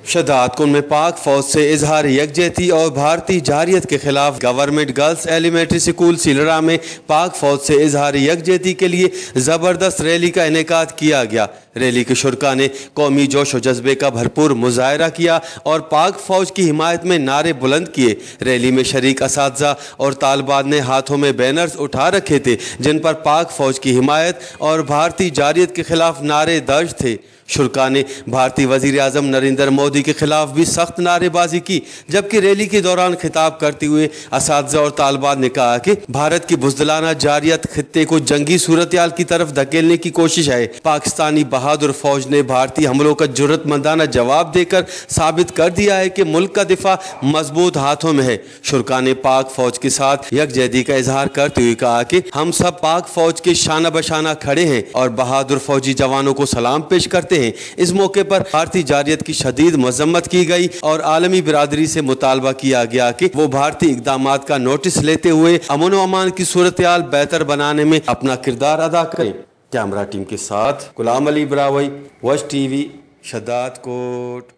शदादकुन में पाक फौज से इजहार यकजहती और भारतीय जारियत के खिलाफ गवर्नमेंट गर्ल्स एलिमेंट्री स्कूल सिलरा में पाक फौज से इजहार यकजहती के लिए ज़बरदस्त रैली का इनेकाद किया गया। रैली के शुरका ने कौमी जोश व जज्बे का भरपूर मुजाहरा किया और पाक फौज की हिमायत में नारे बुलंद किए। रैली में शरीक असातिज़ा और तालिबात ने हाथों में बैनर्स उठा रखे थे जिन पर पाक फौज की हिमायत और भारतीय जारियत के खिलाफ नारे दर्ज थे। शुरका ने भारतीय वज़ीर आज़म नरेंद्र मोदी के खिलाफ भी सख्त नारेबाजी की, जबकि रैली के दौरान खिताब करते हुए असातिज़ा और तालिबात ने कहा कि भारत की बुज़दिलाना जारियत खित्ते को जंगी सूरत-ए-हाल की तरफ धकेलने की कोशिश है। पाकिस्तानी बहादुर फौज ने भारतीय हमलों का जुर्रतमंदाना जवाब देकर साबित कर दिया है कि मुल्क का दिफा मजबूत हाथों में है। शुरका ने पाक फौज के साथ यकजहती का इजहार करते हुए कहा कि हम सब पाक फौज के शाना बशाना खड़े हैं और बहादुर फौजी जवानों को सलाम पेश करते हैं। इस मौके पर भारतीय जारियत की शदीद मजम्मत की गई और आलमी बिरादरी से मुतालबा किया गया कि वो भारतीय इक़दामात का नोटिस लेते हुए अमन व अमान की सूरत-ए-हाल बेहतर बनाने में अपना किरदार अदा करें। कैमरा टीम के साथ गुलाम अली ब्रावई, वश टीवी, शदादकोट।